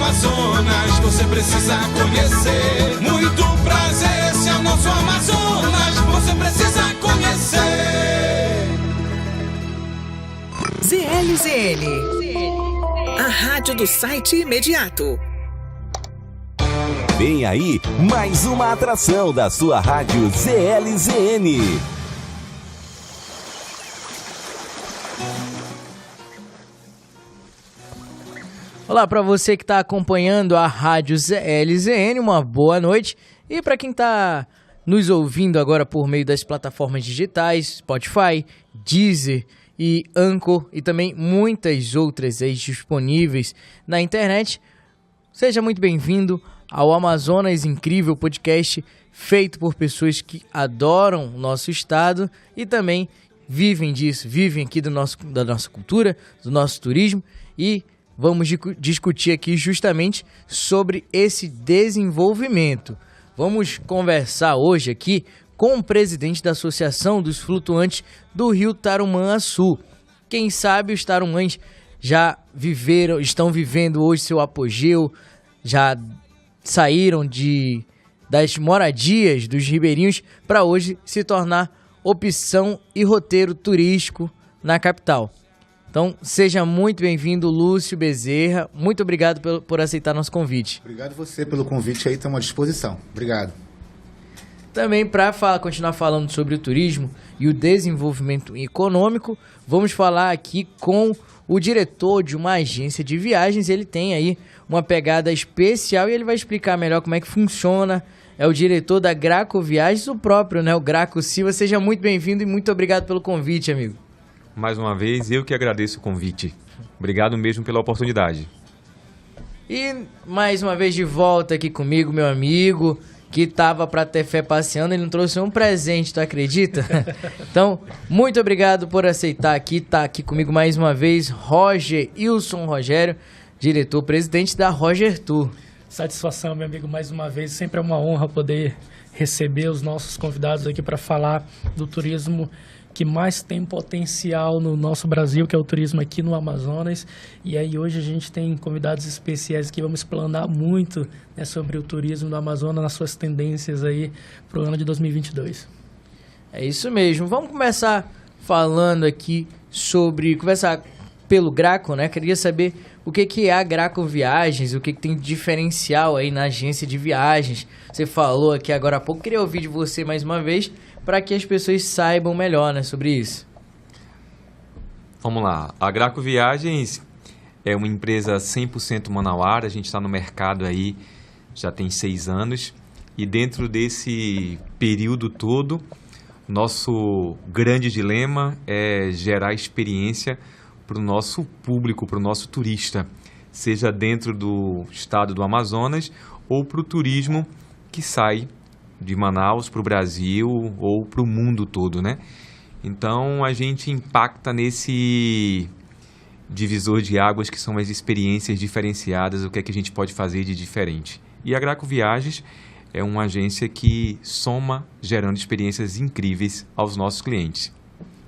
Amazonas, você precisa conhecer. Muito prazer, esse é o nosso Amazonas, você precisa conhecer. ZLZL, a rádio do site imediato. Vem aí mais uma atração da sua rádio ZLZN. Olá para você que está acompanhando a rádio ZLZN, uma boa noite. E para quem está nos ouvindo agora por meio das plataformas digitais, Spotify, Deezer e Anchor e também muitas outras aí disponíveis na internet, seja muito bem-vindo ao Amazonas Incrível Podcast, feito por pessoas que adoram o nosso estado e também vivem disso, vivem aqui da nossa cultura, do nosso turismo, e vamos discutir aqui justamente sobre esse desenvolvimento. Vamos conversar hoje aqui com o presidente da Associação dos Flutuantes do Rio Tarumã-Açu. Quem sabe os tarumãs já estão vivendo hoje seu apogeu, já saíram das moradias dos ribeirinhos para hoje se tornar opção e roteiro turístico na capital. Então, seja muito bem-vindo, Lúcio Bezerra. Muito obrigado por aceitar nosso convite. Obrigado você pelo convite aí, estamos à disposição. Obrigado. Também, para continuar falando sobre o turismo e o desenvolvimento econômico, vamos falar aqui com o diretor de uma agência de viagens. Ele tem aí uma pegada especial e ele vai explicar melhor como é que funciona. É o diretor da Graco Viagens, o próprio, né? O Graco Silva. Seja muito bem-vindo e muito obrigado pelo convite, amigo. Mais uma vez, eu que agradeço o convite. Obrigado mesmo pela oportunidade. E mais uma vez de volta aqui comigo, meu amigo, que estava para ter fé passeando, ele não trouxe um presente, tu acredita? Então, muito obrigado por aceitar aqui, tá aqui comigo mais uma vez, Wilson Rogério, diretor-presidente da Roger Tour. Satisfação, meu amigo, mais uma vez, sempre é uma honra poder receber os nossos convidados aqui para falar do turismo que mais tem potencial no nosso Brasil, que é o turismo aqui no Amazonas. E aí hoje a gente tem convidados especiais que vamos explanar muito, né, sobre o turismo do Amazonas, nas suas tendências aí para o ano de 2022. É isso mesmo. Vamos começar falando aqui conversar pelo Graco, né? Queria saber o que é a Graco Viagens, o que tem de diferencial aí na agência de viagens. Você falou aqui agora há pouco, queria ouvir de você mais uma vez, para que as pessoas saibam melhor, né, sobre isso. Vamos lá. A Graco Viagens é uma empresa 100% manauara. A gente está no mercado aí já tem 6 anos. E dentro desse período todo, nosso grande dilema é gerar experiência para o nosso público, para o nosso turista, seja dentro do estado do Amazonas ou para o turismo que sai de Manaus para o Brasil ou para o mundo todo, né? Então a gente impacta nesse divisor de águas que são as experiências diferenciadas, o que é que a gente pode fazer de diferente. E a Graco Viagens é uma agência que soma gerando experiências incríveis aos nossos clientes.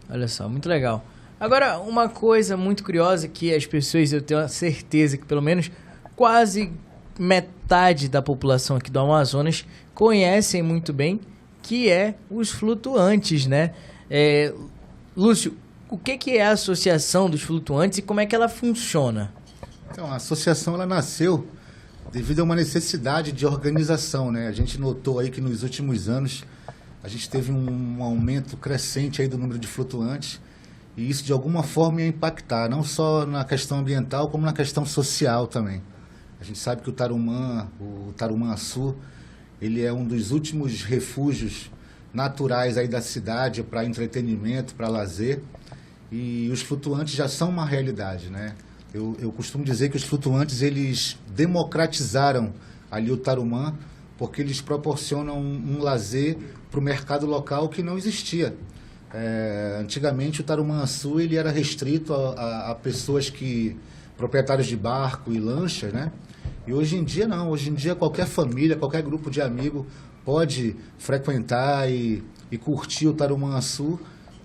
Olha só, muito legal. Agora, uma coisa muito curiosa que as pessoas, eu tenho a certeza que pelo menos quase metade da população aqui do Amazonas conhecem muito bem, que é os flutuantes, né? Lúcio, o que é a Associação dos Flutuantes e como é que ela funciona? Então, a associação ela nasceu devido a uma necessidade de organização, né? A gente notou aí que nos últimos anos a gente teve um aumento crescente aí do número de flutuantes e isso de alguma forma ia impactar, não só na questão ambiental, como na questão social também. A gente sabe que o Tarumã-Açu, ele é um dos últimos refúgios naturais aí da cidade para entretenimento, para lazer, e os flutuantes já são uma realidade, né? Eu costumo dizer que os flutuantes, eles democratizaram ali o Tarumã, porque eles proporcionam um lazer para o mercado local que não existia. Antigamente o Tarumã-Açu ele era restrito a pessoas proprietários de barco e lancha, né? E hoje em dia não, hoje em dia qualquer família, qualquer grupo de amigos pode frequentar e curtir o Tarumã-Açu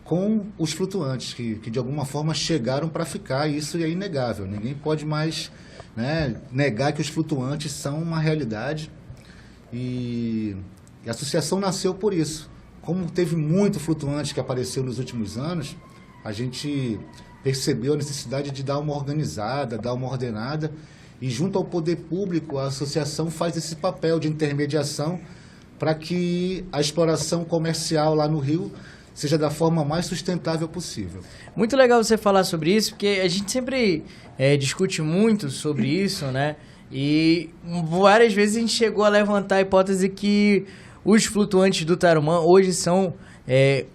com os flutuantes, que de alguma forma chegaram para ficar, e isso é inegável. Ninguém pode mais né, negar que os flutuantes são uma realidade. E a associação nasceu por isso. Como teve muito flutuante que apareceu nos últimos anos, a gente percebeu a necessidade de dar uma organizada, dar uma ordenada, e junto ao poder público, a associação faz esse papel de intermediação para que a exploração comercial lá no Rio seja da forma mais sustentável possível. Muito legal você falar sobre isso, porque a gente sempre discute muito sobre isso, né? E várias vezes a gente chegou a levantar a hipótese que os flutuantes do Tarumã hoje são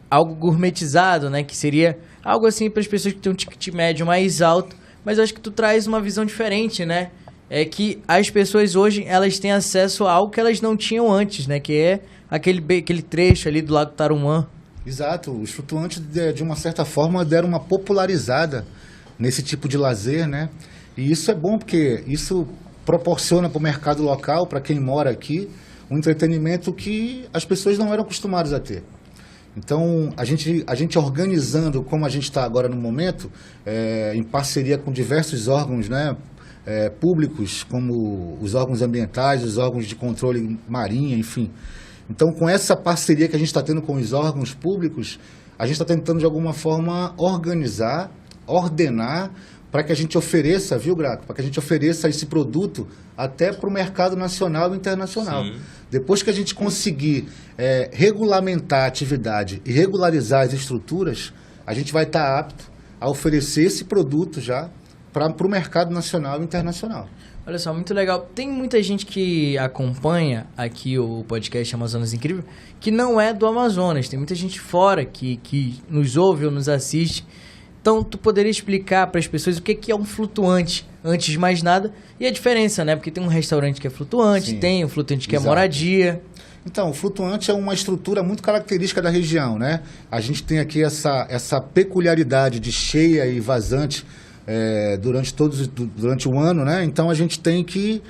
algo gourmetizado, né? Que seria algo assim para as pessoas que têm um ticket médio mais alto. Mas eu acho que tu traz uma visão diferente, né? É que as pessoas hoje, elas têm acesso a algo que elas não tinham antes, né? Que é aquele trecho ali do Lago Tarumã. Exato. Os flutuantes, de uma certa forma, deram uma popularizada nesse tipo de lazer, né? E isso é bom porque isso proporciona para o mercado local, para quem mora aqui, um entretenimento que as pessoas não eram acostumadas a ter. Então, a gente organizando como a gente está agora no momento, em parceria com diversos órgãos, né, públicos, como os órgãos ambientais, os órgãos de controle marinha, enfim. Então, com essa parceria que a gente está tendo com os órgãos públicos, a gente está tentando, de alguma forma, organizar, ordenar, para que a gente ofereça, viu, Graco? Para que a gente ofereça esse produto até para o mercado nacional e internacional. Sim. Depois que a gente conseguir regulamentar a atividade e regularizar as estruturas, a gente vai estar apto a oferecer esse produto já para o mercado nacional e internacional. Olha só, muito legal. Tem muita gente que acompanha aqui o podcast Amazonas Incrível que não é do Amazonas. Tem muita gente fora que nos ouve ou nos assiste. Então, tu poderia explicar para as pessoas o que é um flutuante, antes de mais nada, e a diferença, né? Porque tem um restaurante que é flutuante, sim, tem um flutuante que é moradia. Então, o flutuante é uma estrutura muito característica da região, né? A gente tem aqui essa peculiaridade de cheia e vazante durante o ano, né? Então, a gente tem que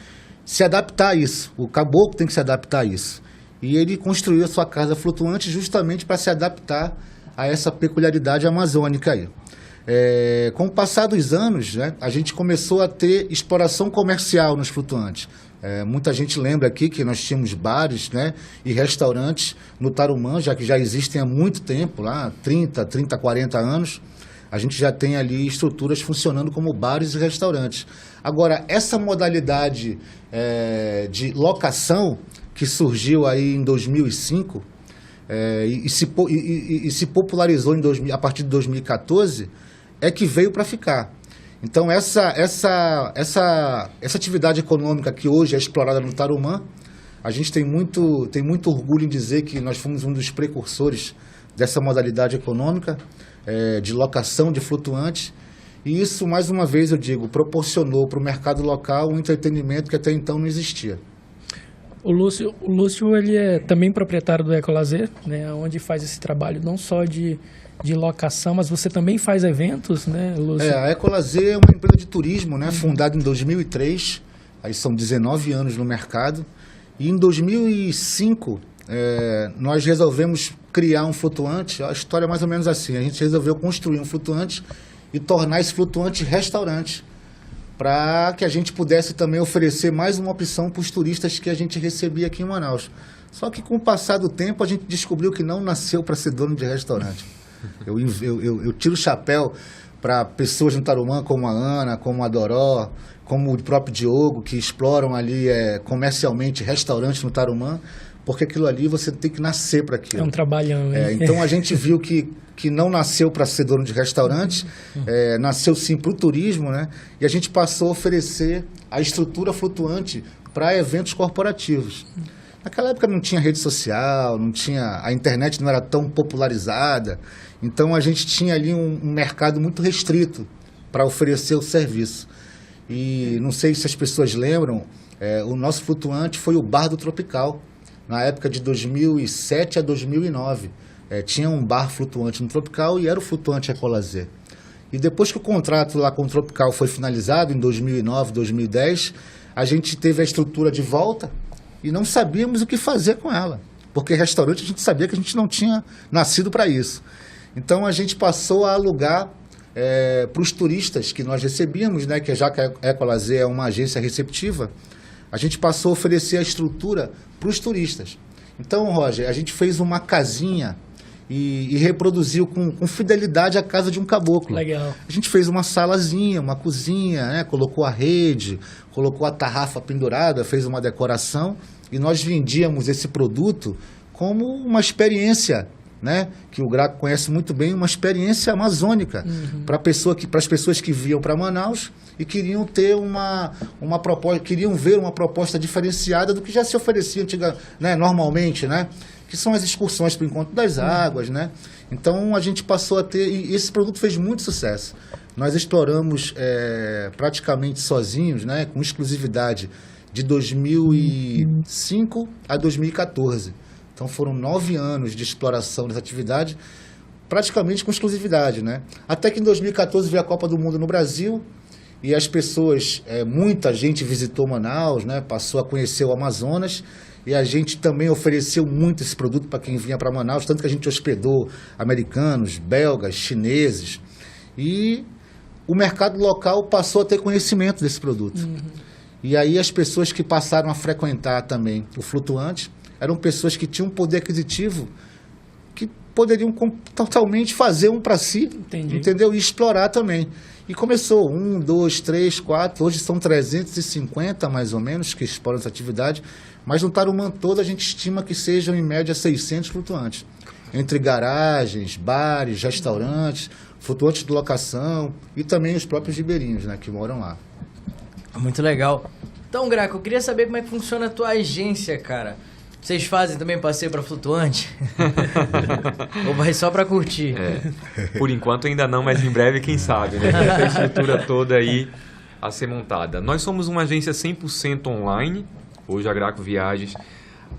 se adaptar a isso. O caboclo tem que se adaptar a isso. E ele construiu a sua casa flutuante justamente para se adaptar a essa peculiaridade amazônica aí. Com o passar dos anos, né, a gente começou a ter exploração comercial nos flutuantes. Muita gente lembra aqui que nós tínhamos bares, né, e restaurantes no Tarumã, já que já existem há muito tempo, lá 30, 40 anos. A gente já tem ali estruturas funcionando como bares e restaurantes. Agora, essa modalidade de locação que surgiu aí em 2005 e se popularizou a partir de 2014, é que veio para ficar. Então, essa atividade econômica que hoje é explorada no Tarumã, a gente tem muito orgulho em dizer que nós fomos um dos precursores dessa modalidade econômica, de locação de flutuantes, e isso, mais uma vez eu digo, proporcionou para o mercado local um entretenimento que até então não existia. O Lúcio ele é também proprietário do Ecolazer, né, onde faz esse trabalho não só de locação, mas você também faz eventos, né, Lúcio? A Ecolazer é uma empresa de turismo, né, fundada em 2003, aí são 19 anos no mercado, e em 2005 nós resolvemos criar um flutuante. A história é mais ou menos assim: a gente resolveu construir um flutuante e tornar esse flutuante restaurante, para que a gente pudesse também oferecer mais uma opção para os turistas que a gente recebia aqui em Manaus. Só que com o passar do tempo a gente descobriu que não nasceu para ser dono de restaurante. Eu tiro o chapéu para pessoas no Tarumã como a Ana, como a Doró, como o próprio Diogo, que exploram ali comercialmente restaurantes no Tarumã, porque aquilo ali você tem que nascer para aquilo. É um trabalhão. Então a gente viu que não nasceu para ser dono de restaurante, nasceu sim para o turismo, né? E a gente passou a oferecer a estrutura flutuante para eventos corporativos. Naquela época não tinha rede social, a internet não era tão popularizada, então a gente tinha ali um mercado muito restrito para oferecer o serviço. E não sei se as pessoas lembram, o nosso flutuante foi o Bar do Tropical, na época de 2007 a 2009. Tinha um bar flutuante no Tropical e era o flutuante Ecolazer. E depois que o contrato lá com o Tropical foi finalizado, em 2009, 2010, a gente teve a estrutura de volta e não sabíamos o que fazer com ela. Porque restaurante a gente sabia que a gente não tinha nascido para isso. Então a gente passou a alugar para os turistas que nós recebíamos, né, que já que a Ecolazer é uma agência receptiva, a gente passou a oferecer a estrutura para os turistas. Então, Roger, a gente fez uma casinha e reproduziu com fidelidade a casa de um caboclo. Legal. A gente fez uma salazinha, uma cozinha, né, colocou a rede, colocou a tarrafa pendurada, fez uma decoração e nós vendíamos esse produto como uma experiência, né, que o Graco conhece muito bem, uma experiência amazônica para as pessoas que vinham para Manaus e queriam ter uma proposta, queriam ver uma proposta diferenciada do que já se oferecia normalmente, né, que são as excursões para o Encontro das Águas, né? Então a gente passou a ter, e esse produto fez muito sucesso. Nós exploramos praticamente sozinhos, né, com exclusividade, de 2005 a 2014. Então foram 9 anos de exploração dessa atividade, praticamente com exclusividade, né? Até que em 2014 veio a Copa do Mundo no Brasil e as pessoas, muita gente visitou Manaus, né? Passou a conhecer o Amazonas e a gente também ofereceu muito esse produto para quem vinha para Manaus, tanto que a gente hospedou americanos, belgas, chineses e o mercado local passou a ter conhecimento desse produto. E aí as pessoas que passaram a frequentar também o Flutuante eram pessoas que tinham um poder aquisitivo que poderiam totalmente fazer um para si, entendeu? E explorar também. E começou 1, 2, 3, 4, hoje são 350 mais ou menos que exploram essa atividade, mas no Tarumã todo a gente estima que sejam em média 600 flutuantes, entre garagens, bares, restaurantes, flutuantes de locação e também os próprios ribeirinhos, né, que moram lá. Muito legal. Então, Graco, eu queria saber como é que funciona a tua agência, cara. Vocês fazem também passeio para flutuante? Ou vai só para curtir? Por enquanto ainda não, mas em breve quem sabe, né? Essa estrutura toda aí a ser montada. Nós somos uma agência 100% online. Hoje a Graco Viagens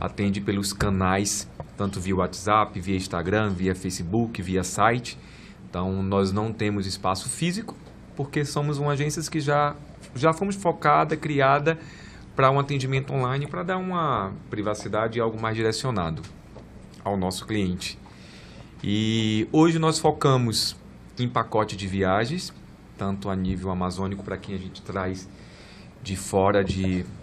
atende pelos canais, tanto via WhatsApp, via Instagram, via Facebook, via site. Então nós não temos espaço físico, porque somos uma agência que já fomos focada, criada para um atendimento online, para dar uma privacidade e algo mais direcionado ao nosso cliente. E hoje nós focamos em pacote de viagens, tanto a nível amazônico, para quem a gente traz de fora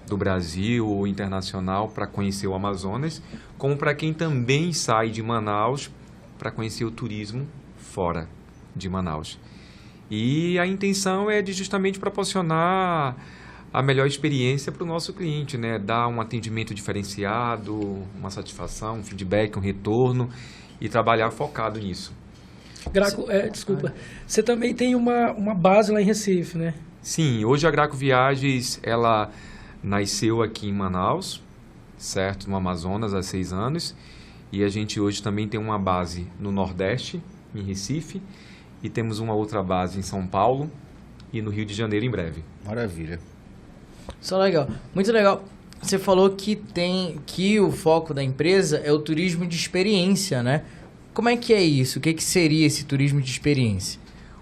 do Brasil ou internacional para conhecer o Amazonas, como para quem também sai de Manaus para conhecer o turismo fora de Manaus. E a intenção é de justamente proporcionar a melhor experiência para o nosso cliente, né? Dar um atendimento diferenciado, uma satisfação, um feedback, um retorno e trabalhar focado nisso. Graco, desculpa, você também tem uma base lá em Recife, né? Sim, hoje a Graco Viagens, ela nasceu aqui em Manaus, certo? No Amazonas, há 6 anos. E a gente hoje também tem uma base no Nordeste, em Recife, e temos uma outra base em São Paulo e no Rio de Janeiro em breve. Maravilha. Só legal, muito legal. Você falou que o foco da empresa é o turismo de experiência, né? Como é que é isso? O que seria esse turismo de experiência?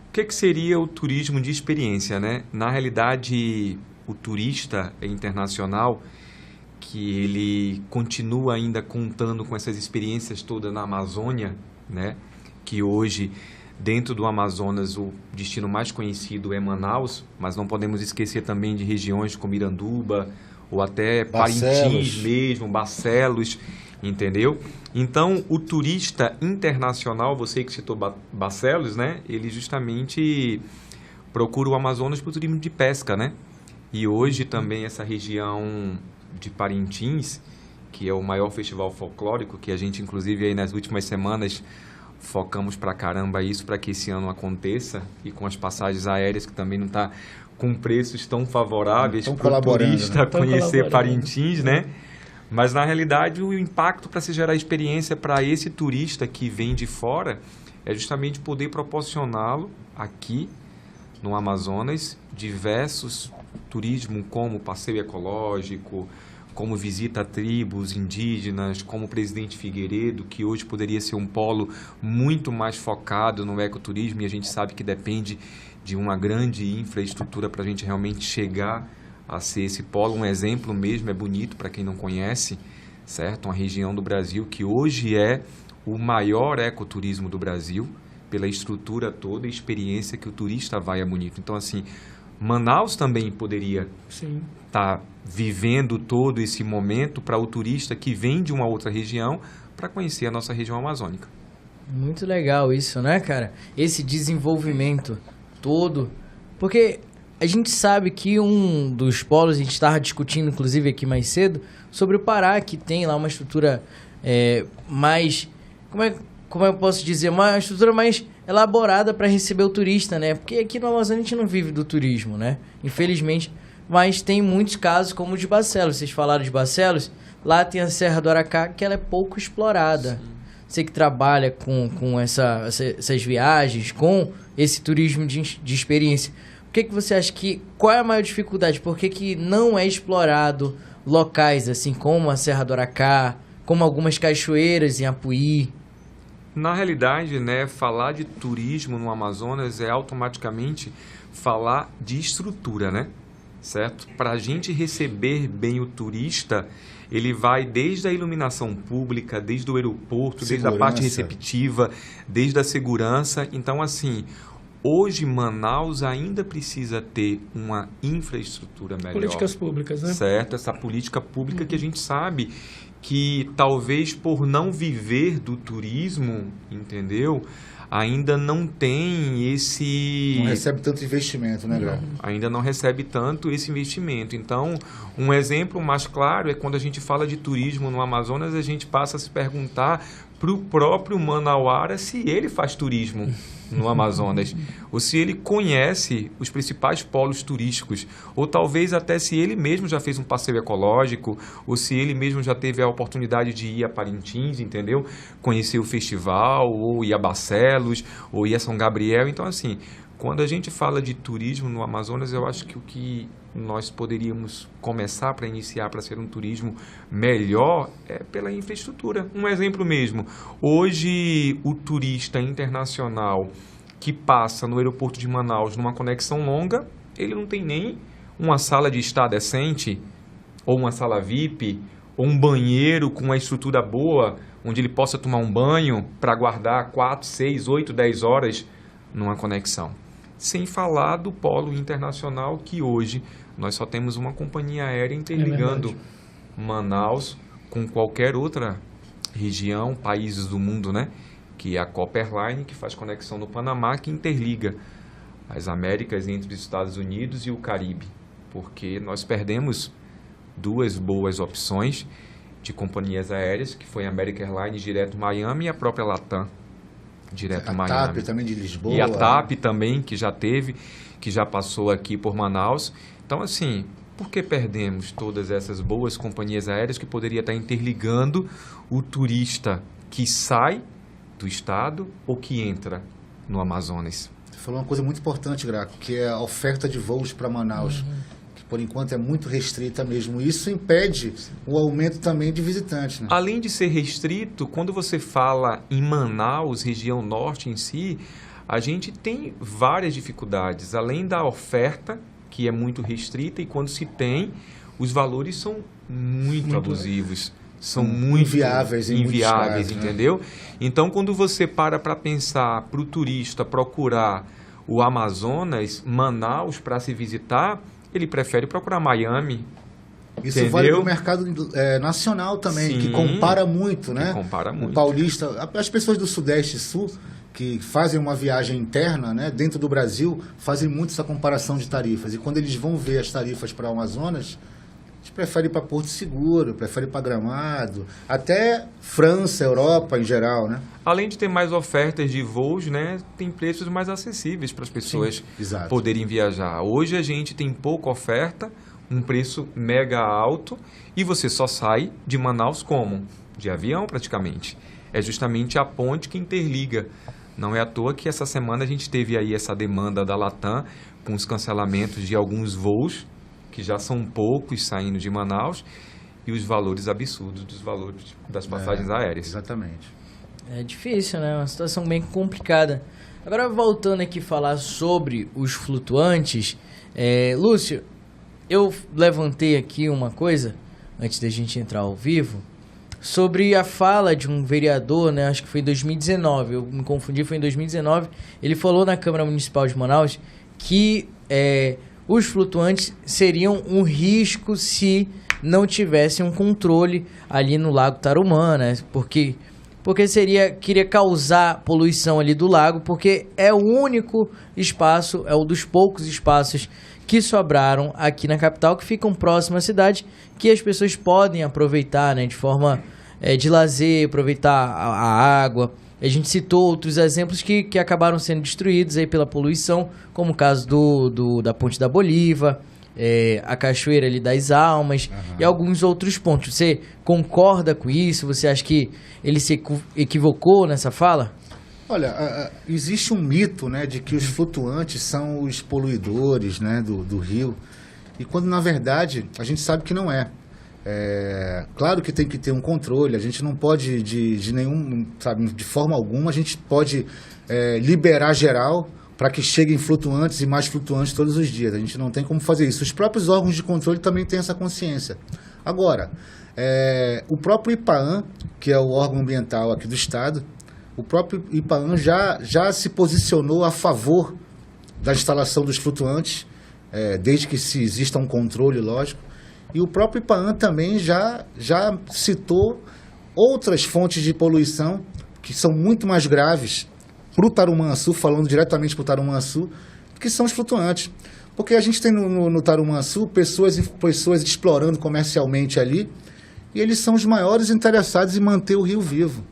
O que seria o turismo de experiência, né? Na realidade, o turista internacional, que ele continua ainda contando com essas experiências todas na Amazônia, né? Que hoje, dentro do Amazonas, o destino mais conhecido é Manaus, mas não podemos esquecer também de regiões como Iranduba, ou até Parintins mesmo, Barcelos, entendeu? Então, o turista internacional, você que citou Barcelos, né? Ele justamente procura o Amazonas para o turismo de pesca, né? E hoje também essa região de Parintins, que é o maior festival folclórico, que a gente inclusive aí nas últimas semanas focamos pra caramba isso para que esse ano aconteça, e com as passagens aéreas que também não está com preços tão favoráveis para o turista, né, conhecer Parintins, né? Mas na realidade o impacto para se gerar experiência para esse turista que vem de fora é justamente poder proporcioná-lo aqui no Amazonas diversos turismo, como passeio ecológico, como visita a tribos indígenas, como o Presidente Figueiredo, que hoje poderia ser um polo muito mais focado no ecoturismo, e a gente sabe que depende de uma grande infraestrutura para a gente realmente chegar a ser esse polo. Um exemplo mesmo, é Bonito, para quem não conhece, certo? Uma região do Brasil que hoje é o maior ecoturismo do Brasil, pela estrutura toda e experiência que o turista vai a Bonito. Então, assim, Manaus também poderia estar vivendo todo esse momento para o turista que vem de uma outra região para conhecer a nossa região amazônica. Muito legal isso, né, cara? Esse desenvolvimento todo. Porque a gente sabe que um dos polos, a gente estava discutindo, inclusive, aqui mais cedo, sobre o Pará, que tem lá uma estrutura mais... Como eu posso dizer? Uma estrutura mais elaborada para receber o turista, né? Porque aqui no Amazonas a gente não vive do turismo, né? Infelizmente. Mas tem muitos casos, como o de Barcelos. Vocês falaram de Barcelos. Lá tem a Serra do Aracá, que ela é pouco explorada. Sim. Você que trabalha com essas viagens, com esse turismo de experiência, o que você acha que... Qual é a maior dificuldade? Por que não é explorado locais assim como a Serra do Aracá, como algumas cachoeiras em Apuí? Na realidade, né, falar de turismo no Amazonas é automaticamente falar de estrutura, né? Certo? Para a gente receber bem o turista, ele vai desde a iluminação pública, desde o aeroporto, desde a parte receptiva, desde a segurança. Então, assim, hoje Manaus ainda precisa ter uma infraestrutura melhor. Políticas públicas, né? Certo? Essa política pública que a gente sabe que talvez por não viver do turismo, entendeu? Ainda não tem esse... Não recebe tanto investimento, né, Graco? Ainda não recebe tanto esse investimento. Então, um exemplo mais claro é quando a gente fala de turismo no Amazonas, a gente passa a se perguntar para o próprio manauara se ele faz turismo no Amazonas, ou se ele conhece os principais polos turísticos, ou talvez até se ele mesmo já fez um passeio ecológico, ou se ele mesmo já teve a oportunidade de ir a Parintins, entendeu? Conhecer o festival, ou ir a Barcelos, ou ir a São Gabriel. Então, assim, quando a gente fala de turismo no Amazonas, eu acho que o que nós poderíamos começar para iniciar para ser um turismo melhor é pela infraestrutura. Um exemplo mesmo, hoje o turista internacional que passa no aeroporto de Manaus numa conexão longa, ele não tem nem uma sala de estar decente, ou uma sala VIP, ou um banheiro com uma estrutura boa, onde ele possa tomar um banho para aguardar 4, 6, 8, 10 horas numa conexão. Sem falar do polo internacional, que hoje nós só temos uma companhia aérea interligando Manaus com qualquer outra região, países do mundo, né? Que é a Copperline, que faz conexão no Panamá, que interliga as Américas entre os Estados Unidos e o Caribe. Porque nós perdemos duas boas opções de companhias aéreas, que foi a American Airlines direto Miami e a própria Latam direto Miami. A TAP também de Lisboa. E a TAP também, que já teve, que já passou aqui por Manaus. Então, assim, por que perdemos todas essas boas companhias aéreas que poderia estar interligando o turista que sai do estado ou que entra no Amazonas? Você falou uma coisa muito importante, Graco, que é a oferta de voos para Manaus, que por enquanto é muito restrita mesmo. Isso impede o aumento também de visitantes, né? Além de ser restrito, quando você fala em Manaus, região norte em si, a gente tem várias dificuldades. Além da oferta, que é muito restrita, e quando se tem, os valores são muito abusivos. São muito inviáveis, entendeu? Né? Então, quando você para pensar para o turista procurar o Amazonas, Manaus, para se visitar, ele prefere procurar Miami. Isso entendeu? vale para o mercado nacional também, Sim, que compara muito, né? Compara muito. O paulista, as pessoas do Sudeste e Sul, que fazem uma viagem interna, né, dentro do Brasil, fazem muito essa comparação de tarifas. E quando eles vão ver as tarifas para o Amazonas, eles preferem ir para Porto Seguro, preferem ir para Gramado, até França, Europa em geral, né? Além de ter mais ofertas de voos, né, tem preços mais acessíveis para as pessoas poderem viajar. Hoje a gente tem pouca oferta, um preço mega alto, e você só sai de Manaus como? De avião, praticamente. É justamente a ponte que interliga. Não é à toa que essa semana a gente teve aí essa demanda da Latam com os cancelamentos de alguns voos, que já são poucos saindo de Manaus, e os valores absurdos dos valores das passagens aéreas. Exatamente. É difícil, né? Uma situação bem complicada. Agora, voltando aqui a falar sobre os flutuantes, Lúcio, eu levantei aqui uma coisa, antes da gente entrar ao vivo, sobre a fala de um vereador, né? Acho que foi em 2019, eu me confundi, foi em 2019. Ele falou na Câmara Municipal de Manaus que os flutuantes seriam um risco se não tivesse um controle ali no Lago Tarumã, né? Porque queria causar poluição ali do lago, porque é o único espaço, é um dos poucos espaços que sobraram aqui na capital, que ficam próximos à cidade, que as pessoas podem aproveitar, né, de forma de lazer, aproveitar a água. A gente citou outros exemplos que acabaram sendo destruídos aí pela poluição, como o caso da Ponte da Bolívar, a Cachoeira ali das Almas, e alguns outros pontos. Você concorda com isso? Você acha que ele se equivocou nessa fala? Olha, existe um mito, né, de que os flutuantes são os poluidores, né, do rio, e quando na verdade a gente sabe que não é. Claro que tem que ter um controle, a gente não pode de forma alguma a gente pode liberar geral para que cheguem flutuantes e mais flutuantes todos os dias. A gente não tem como fazer isso. Os próprios órgãos de controle também têm essa consciência. Agora, o próprio IPAAM, que é o órgão ambiental aqui do estado, o próprio IPAAM já se posicionou a favor da instalação dos flutuantes, desde que se exista um controle, lógico. E o próprio IPAAM também já citou outras fontes de poluição que são muito mais graves para o Tarumançu, falando diretamente para o Tarumançu, que são os flutuantes. Porque a gente tem no Tarumançu pessoas explorando comercialmente ali, e eles são os maiores interessados em manter o rio vivo.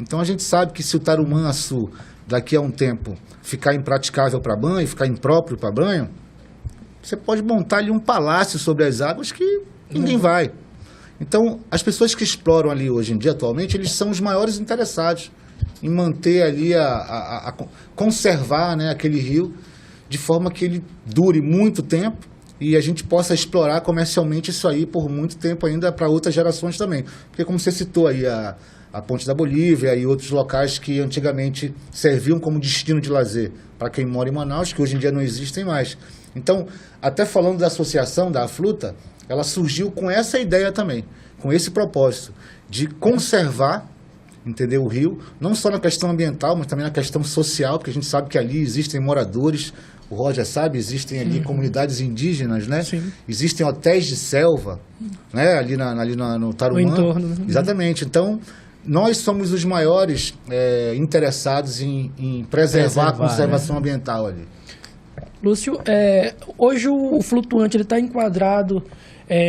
Então a gente sabe que se o Tarumançu, daqui a um tempo, ficar impraticável para banho, ficar impróprio para banho, você pode montar ali um palácio sobre as águas que ninguém vai. Então, as pessoas que exploram ali hoje em dia, atualmente, eles são os maiores interessados em manter ali, conservar, né, aquele rio de forma que ele dure muito tempo e a gente possa explorar comercialmente isso aí por muito tempo ainda para outras gerações também. Porque como você citou aí, a Ponte da Bolívia e outros locais que antigamente serviam como destino de lazer para quem mora em Manaus, que hoje em dia não existem mais. Então, até falando da associação, da Afluta, ela surgiu com essa ideia também, com esse propósito de conservar, entendeu, o rio, não só na questão ambiental, mas também na questão social, porque a gente sabe que ali existem moradores, o Roger sabe, existem ali comunidades indígenas, né? Sim. Existem hotéis de selva, né? ali no Tarumã. O entorno. Exatamente. Então, nós somos os maiores interessados em preservar a conservação ambiental ali. Lúcio, hoje o flutuante está enquadrado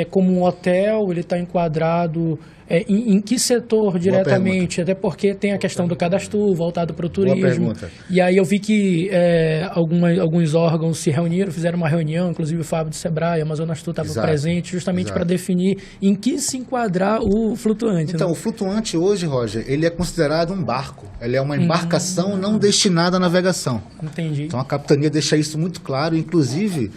como um hotel, ele está enquadrado em que setor diretamente? Até porque tem a questão do cadastro voltado para o turismo. Boa pergunta. E aí eu vi que alguns órgãos se reuniram, fizeram uma reunião, inclusive o Fábio do Sebrae, a Amazonas Tour estava presente, justamente para definir em que se enquadrar o flutuante. Então, né? O flutuante hoje, Roger, ele é considerado um barco. Ele é uma embarcação não destinada à navegação. Entendi. Então a capitania deixa isso muito claro. Inclusive,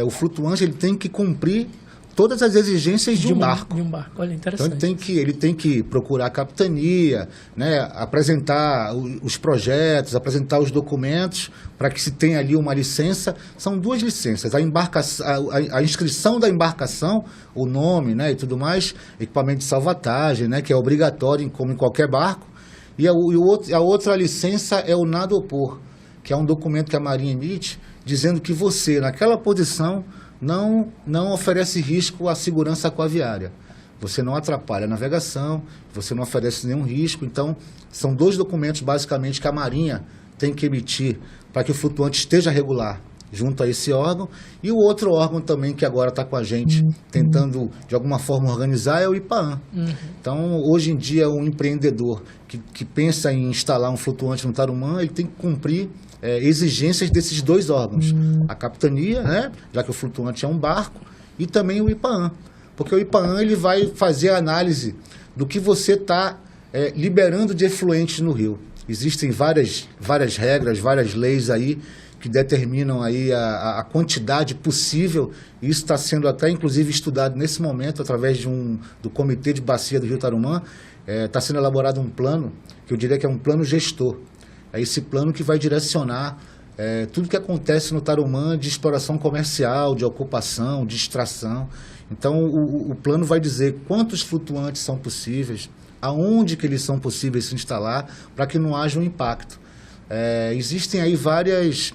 o flutuante ele tem que cumprir todas as exigências de um barco. De um barco, olha, interessante. Então ele tem que procurar a capitania, né, apresentar os projetos, apresentar os documentos para que se tenha ali uma licença. São duas licenças, a inscrição da embarcação, o nome, né, e tudo mais, equipamento de salvatagem, né, que é obrigatório como em qualquer barco, e a outra licença é o nadopor, que é um documento que a Marinha emite dizendo que você, naquela posição, não oferece risco à segurança aquaviária. Você não atrapalha a navegação, você não oferece nenhum risco. Então, são dois documentos, basicamente, que a Marinha tem que emitir para que o flutuante esteja regular junto a esse órgão. E o outro órgão também que agora está com a gente, tentando, de alguma forma, organizar, é o IPAAM. Então, hoje em dia, um empreendedor que pensa em instalar um flutuante no Tarumã, ele tem que cumprir exigências desses dois órgãos. A capitania, né, já que o flutuante é um barco, e também o IPAAM. Porque o IPAAM ele vai fazer a análise do que você está liberando de efluentes no rio. Existem várias regras, várias leis aí que determinam aí a quantidade possível. Isso está sendo até, inclusive, estudado nesse momento através do Comitê de Bacia do Rio Tarumã. Está sendo elaborado um plano, que eu diria que é um plano gestor. É esse plano que vai direcionar tudo que acontece no Tarumã de exploração comercial, de ocupação, de extração. Então, o plano vai dizer quantos flutuantes são possíveis, aonde que eles são possíveis se instalar para que não haja um impacto. Existem aí várias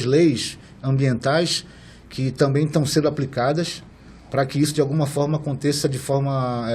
leis ambientais que também estão sendo aplicadas para que isso de alguma forma aconteça de forma,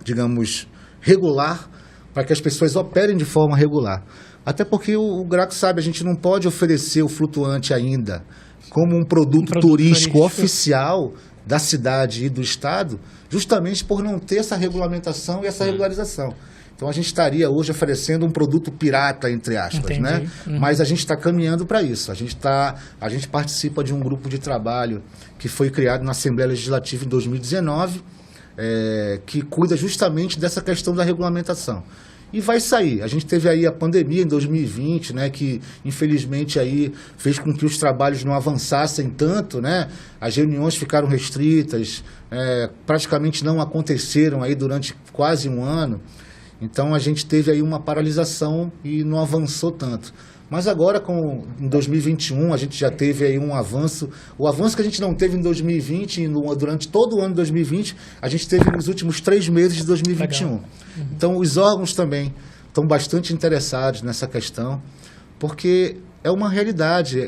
digamos, regular, para que as pessoas operem de forma regular. Até porque o Graco sabe, a gente não pode oferecer o flutuante ainda como um produto turístico oficial da cidade e do estado, justamente por não ter essa regulamentação e essa regularização. Então a gente estaria hoje oferecendo um produto pirata, entre aspas, né? Mas a gente está caminhando para isso. A gente participa de um grupo de trabalho que foi criado na Assembleia Legislativa em 2019, que cuida justamente dessa questão da regulamentação. E vai sair. A gente teve aí a pandemia em 2020, né, que infelizmente aí fez com que os trabalhos não avançassem tanto, né? As reuniões ficaram restritas, praticamente não aconteceram aí durante quase um ano. Então a gente teve aí uma paralisação e não avançou tanto. Mas agora, em 2021, a gente já teve aí um avanço. O avanço que a gente não teve em 2020, durante todo o ano de 2020, a gente teve nos últimos 3 meses de 2021. Então, os órgãos também estão bastante interessados nessa questão, porque é uma realidade.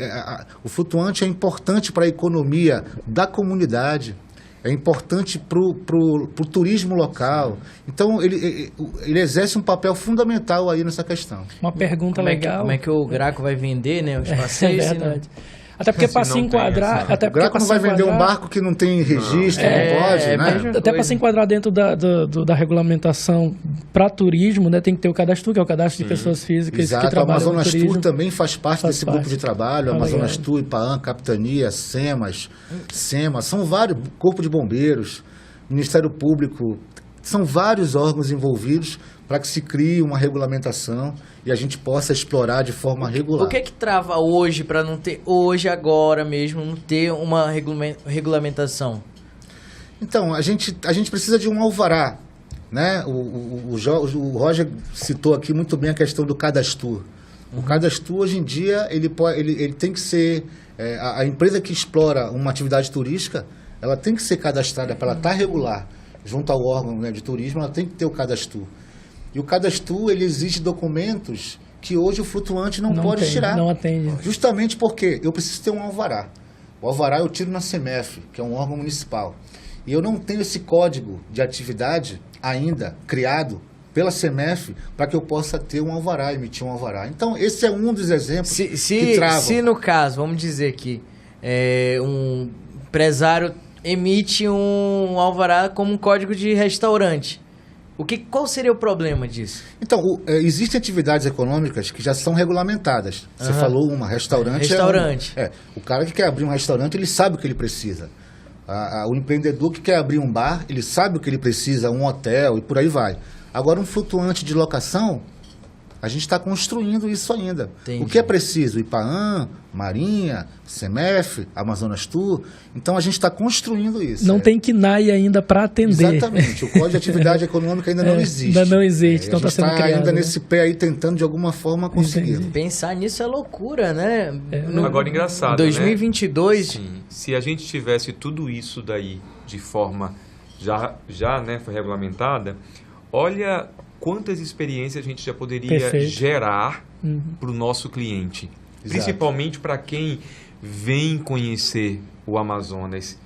O flutuante é importante para a economia da comunidade, é importante para o turismo local. Então, ele exerce um papel fundamental aí nessa questão. Uma pergunta legal. Como é que o Graco vai vender, né, os passeios? É verdade. Até porque para se enquadrar... O Graco não vai vender um barco que não tem registro, não pode, né? Até para se enquadrar dentro da regulamentação para turismo, né, tem que ter o cadastro, que é o cadastro de pessoas físicas que trabalham no turismo. O Amazonas Tour também faz parte desse grupo de trabalho. Amazonas Tour, IPAAN, Capitania, SEMA, são vários, Corpo de Bombeiros, Ministério Público, são vários órgãos envolvidos para que se crie uma regulamentação e a gente possa explorar de forma regular. O que é que trava hoje para não ter, agora mesmo, não ter uma regulamentação? Então, a gente precisa de um alvará, né? O Roger citou aqui muito bem a questão do cadastro. O cadastro, hoje em dia, ele tem que ser... a empresa que explora uma atividade turística, ela tem que ser cadastrada para ela estar regular junto ao órgão, né, de turismo, ela tem que ter o cadastro. E o cadastro, ele exige documentos que hoje o flutuante não pode tirar. Não atende. Justamente porque eu preciso ter um alvará. O alvará eu tiro na CEMEF, que é um órgão municipal. E eu não tenho esse código de atividade ainda criado pela CEMEF para que eu possa ter um alvará, emitir um alvará. Então, esse é um dos exemplos que travam. Se no caso, vamos dizer que um empresário emite um alvará como um código de restaurante, qual seria o problema disso? Então, existem atividades econômicas que já são regulamentadas. Você falou restaurante. Restaurante. O cara que quer abrir um restaurante, ele sabe o que ele precisa. O empreendedor que quer abrir um bar, ele sabe o que ele precisa, um hotel e por aí vai. Agora, um flutuante de locação, a gente está construindo isso ainda. Entendi. O que é preciso? IPAAN, Marinha, CEMEF, Amazonas Tour. Então, a gente está construindo isso. Não tem KNAI ainda para atender. Exatamente. O Código de Atividade Econômica ainda não existe. Ainda não existe, então está sendo criado. A gente está ainda nesse pé aí, tentando de alguma forma conseguir. Entendi. Pensar nisso é loucura, né? Agora, engraçado, 2022... Né? Sim. Se a gente tivesse tudo isso daí de forma já né, foi regulamentada, olha quantas experiências a gente já poderia gerar para o nosso cliente. Exato. Principalmente para quem vem conhecer o Amazonas,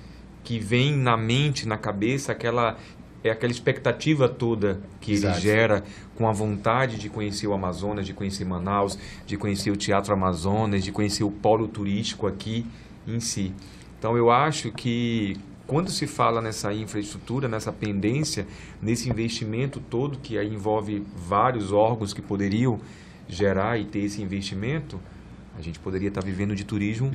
que vem na mente, na cabeça, aquela expectativa toda que ele gera, com a vontade de conhecer o Amazonas, de conhecer Manaus, de conhecer o Teatro Amazonas, de conhecer o polo turístico aqui em si. Então, eu acho que quando se fala nessa infraestrutura, nessa pendência, nesse investimento todo que aí envolve vários órgãos que poderiam gerar e ter esse investimento, a gente poderia estar vivendo de turismo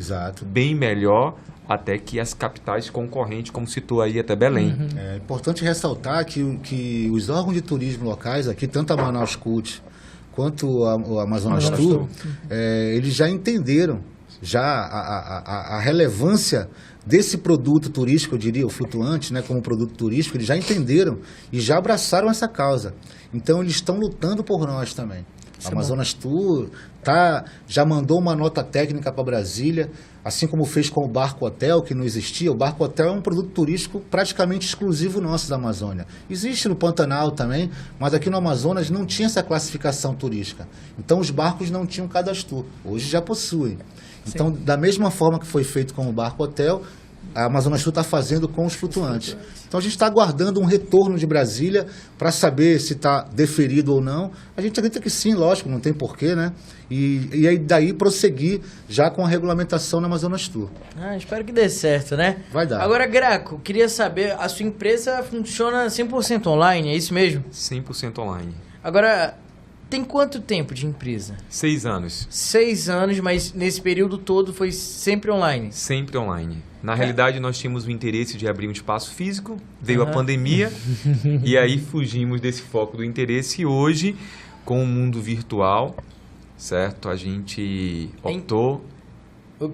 bem melhor até que as capitais concorrentes, como citou aí até Belém. É importante ressaltar que os órgãos de turismo locais aqui, tanto a Manaus Cult quanto o Amazonas Tour, eles já entenderam a relevância desse produto turístico, eu diria, o flutuante, né, como produto turístico. Eles já entenderam e já abraçaram essa causa. Então, eles estão lutando por nós também. A Amazonas Tour já mandou uma nota técnica para Brasília, assim como fez com o Barco Hotel, que não existia. O Barco Hotel é um produto turístico praticamente exclusivo nosso da Amazônia. Existe no Pantanal também, mas aqui no Amazonas não tinha essa classificação turística. Então os barcos não tinham cadastro. Hoje já possuem. Então, da mesma forma que foi feito com o Barco Hotel, a Amazonas Tour está fazendo com os flutuantes. Então a gente está aguardando um retorno de Brasília para saber se está deferido ou não. A gente acredita que sim, lógico, não tem porquê, né? E aí daí prosseguir já com a regulamentação na Amazonas Tour. Espero que dê certo, né? Vai dar. Agora, Graco, queria saber, a sua empresa funciona 100% online, é isso mesmo? 100% online. Agora, tem quanto tempo de empresa? 6 anos. 6 anos, mas nesse período todo foi sempre online? Sempre online. Na realidade, nós tínhamos o interesse de abrir um espaço físico, veio a pandemia, e aí fugimos desse foco do interesse. E hoje, com o mundo virtual, certo? A gente optou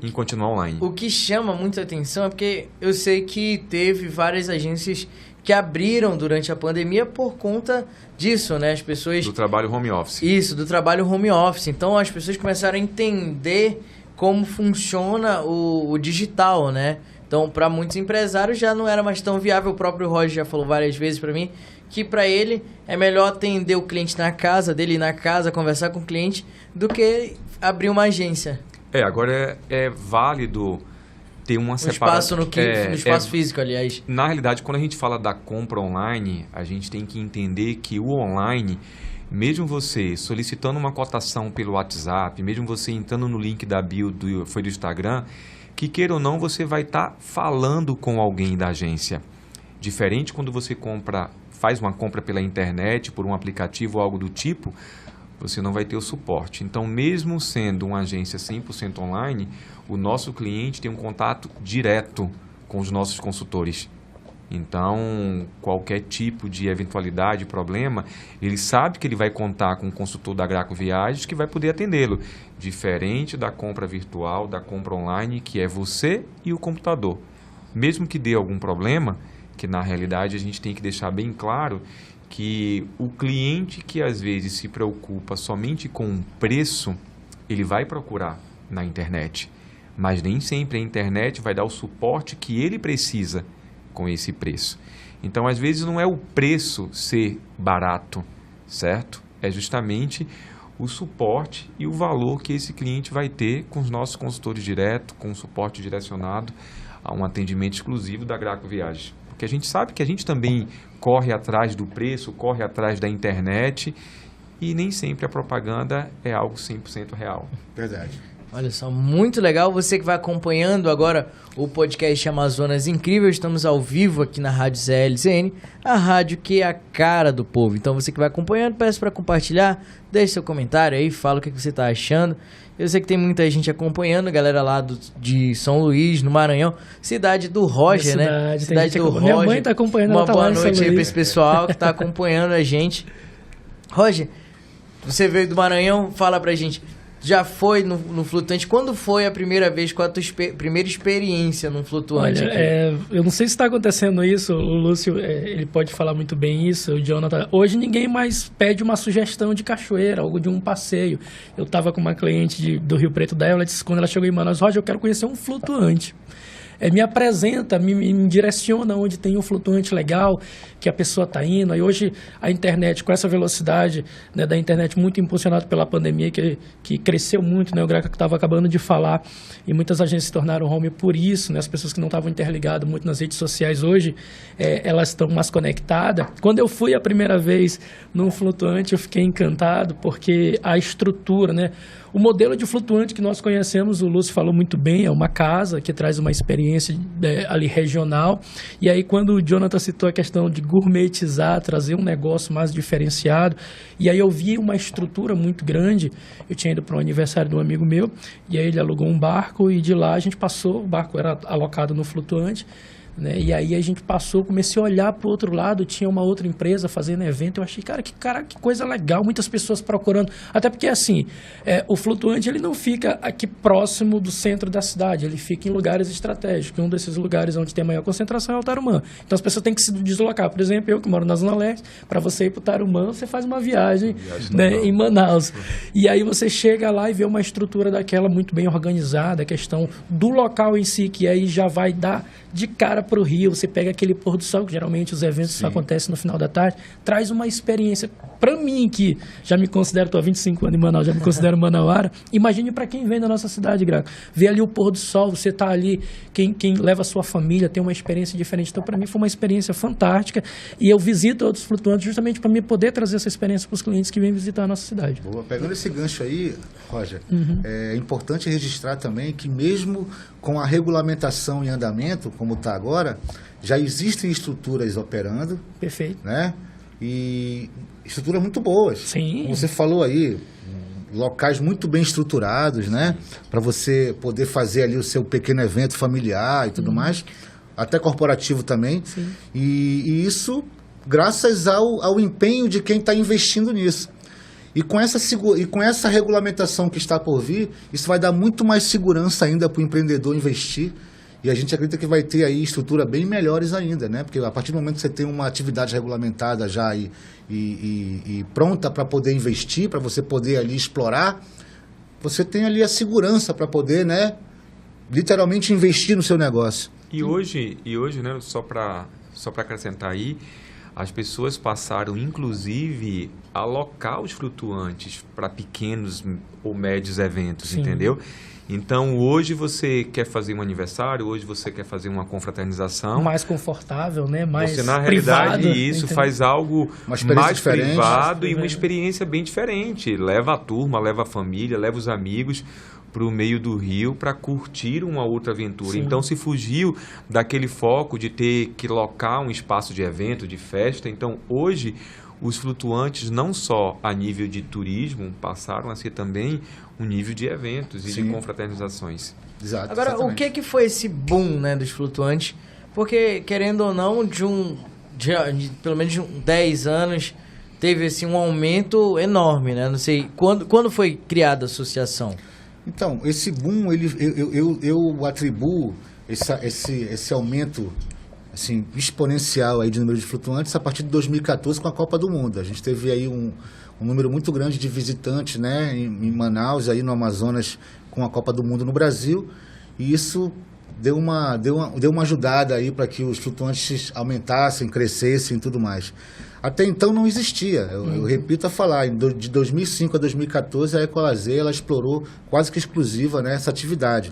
em continuar online. O que chama muita atenção é porque eu sei que teve várias agências que abriram durante a pandemia por conta disso, né? As pessoas... Do trabalho home office. Isso, do trabalho home office. Então, as pessoas começaram a entender como funciona o digital, né? Então, para muitos empresários já não era mais tão viável. O próprio Roger já falou várias vezes para mim que para ele é melhor atender o cliente na casa dele, ir na casa, conversar com o cliente, do que abrir uma agência. Agora é válido ter uma separação. No espaço físico, aliás. Na realidade, quando a gente fala da compra online, a gente tem que entender que o online, mesmo você solicitando uma cotação pelo WhatsApp, mesmo você entrando no link da bio do Instagram, que queira ou não, você vai estar falando com alguém da agência. Diferente quando você faz uma compra pela internet, por um aplicativo ou algo do tipo, você não vai ter o suporte. Então, mesmo sendo uma agência 100% online, o nosso cliente tem um contato direto com os nossos consultores. Então, qualquer tipo de eventualidade, problema, ele sabe que ele vai contar com um consultor da Graco Viagens que vai poder atendê-lo. Diferente da compra virtual, da compra online, que é você e o computador. Mesmo que dê algum problema, que na realidade a gente tem que deixar bem claro que o cliente que às vezes se preocupa somente com o preço, ele vai procurar na internet. Mas nem sempre a internet vai dar o suporte que ele precisa com esse preço. Então, às vezes, não é o preço ser barato, certo? É justamente o suporte e o valor que esse cliente vai ter com os nossos consultores direto, com o suporte direcionado a um atendimento exclusivo da Graco Viagens. Porque a gente sabe que a gente também corre atrás do preço, corre atrás da internet e nem sempre a propaganda é algo 100% real. Verdade. Olha só, muito legal. Você que vai acompanhando agora o podcast Amazonas Incrível, estamos ao vivo aqui na Rádio ZLZN, a rádio que é a cara do povo. Então você que vai acompanhando, peço para compartilhar, deixe seu comentário aí, fala o que você está achando. Eu sei que tem muita gente acompanhando, galera lá de São Luís, no Maranhão, cidade do Roger, né? Cidade do Roger. Minha mãe está acompanhando. Uma boa noite aí para esse pessoal que está acompanhando a gente. Roger, você veio do Maranhão, fala pra gente. Já foi no flutuante? Quando foi a primeira vez? Qual a tua primeira experiência num flutuante? Olha, eu não sei se está acontecendo isso, o Lúcio, ele pode falar muito bem isso, o Jonathan. Hoje ninguém mais pede uma sugestão de cachoeira, algo de um passeio. Eu estava com uma cliente do Rio Preto da ela disse, quando ela chegou em Manaus, Roger, eu quero conhecer um flutuante. Me apresenta, me direciona onde tem um flutuante legal, que a pessoa está indo. Aí hoje a internet, com essa velocidade, né, da internet muito impulsionada pela pandemia, que cresceu muito, né, o Graco que estava acabando de falar, e muitas agências se tornaram home por isso, né, as pessoas que não estavam interligadas muito nas redes sociais hoje, elas estão mais conectadas. Quando eu fui a primeira vez num flutuante, eu fiquei encantado, porque a estrutura, né, o modelo de flutuante que nós conhecemos, o Lúcio falou muito bem, é uma casa que traz uma experiência ali regional. E aí quando o Jonathan citou a questão de gourmetizar, trazer um negócio mais diferenciado, e aí eu vi uma estrutura muito grande. Eu tinha ido para um aniversário de um amigo meu, e aí ele alugou um barco, e de lá a gente passou, o barco era alocado no flutuante, né? E aí a gente comecei a olhar para o outro lado, tinha uma outra empresa fazendo evento, eu achei, que coisa legal, muitas pessoas procurando, até porque assim, o flutuante ele não fica aqui próximo do centro da cidade, ele fica em lugares estratégicos, um desses lugares onde tem a maior concentração é o Tarumã, então as pessoas têm que se deslocar, por exemplo, eu que moro na Zona Leste, para você ir para o Tarumã, você faz uma viagem né, em Manaus, e aí você chega lá e vê uma estrutura daquela muito bem organizada, a questão do local em si, que aí já vai dar de cara para o Rio, você pega aquele pôr do sol, que geralmente os eventos acontecem no final da tarde, traz uma experiência, para mim que já me considero, estou há 25 anos em Manaus, já me considero manauara, imagine para quem vem da nossa cidade, Graco, ver ali o pôr do sol, você está ali, quem leva a sua família, tem uma experiência diferente, então para mim foi uma experiência fantástica, e eu visito outros flutuantes justamente para mim poder trazer essa experiência para os clientes que vêm visitar a nossa cidade. Boa. Pegando esse gancho aí, Roger, é importante registrar também que mesmo com a regulamentação em andamento, como está agora, já existem estruturas operando. Perfeito. Né? E estruturas muito boas. Sim. Como você falou aí, locais muito bem estruturados, né? Para você poder fazer ali o seu pequeno evento familiar e tudo mais, até corporativo também. Sim. E isso graças ao empenho de quem está investindo nisso. E com essa regulamentação que está por vir, isso vai dar muito mais segurança ainda para o empreendedor investir. E a gente acredita que vai ter aí estrutura bem melhores ainda, né? Porque a partir do momento que você tem uma atividade regulamentada já e pronta para poder investir, para você poder ali explorar, você tem ali a segurança para poder, né, literalmente investir no seu negócio. E hoje, né, só para acrescentar aí, as pessoas passaram, inclusive, a alocar os flutuantes para pequenos ou médios eventos, Sim. entendeu? Então, hoje você quer fazer um aniversário, hoje você quer fazer uma confraternização. Mais confortável, né? Mais você, na realidade, privado, isso entendeu? faz algo mais diferente. privado e uma experiência bem diferente. Leva a turma, leva a família, leva os amigos para o meio do rio para curtir uma outra aventura. Sim. Então, se fugiu daquele foco de ter que locar um espaço de evento, de festa. Então, hoje, os flutuantes, não só a nível de turismo, passaram a ser também um nível de eventos e Sim. de confraternizações. Exato. Agora, exatamente. o que foi esse boom, né, dos flutuantes? Porque, querendo ou não, de pelo menos de 10 anos, teve assim, um aumento enorme, né? Não sei, quando foi criada a associação? Então, esse boom, eu atribuo esse aumento assim, exponencial aí de número de flutuantes a partir de 2014 com a Copa do Mundo. A gente teve aí um número muito grande de visitantes, né, em Manaus, aí no Amazonas, com a Copa do Mundo no Brasil, e isso deu uma ajudada aí para que os flutuantes aumentassem, crescessem e tudo mais. Até então não existia, eu repito a falar, de 2005 a 2014 a Ecolazer ela explorou quase que exclusiva, né, essa atividade.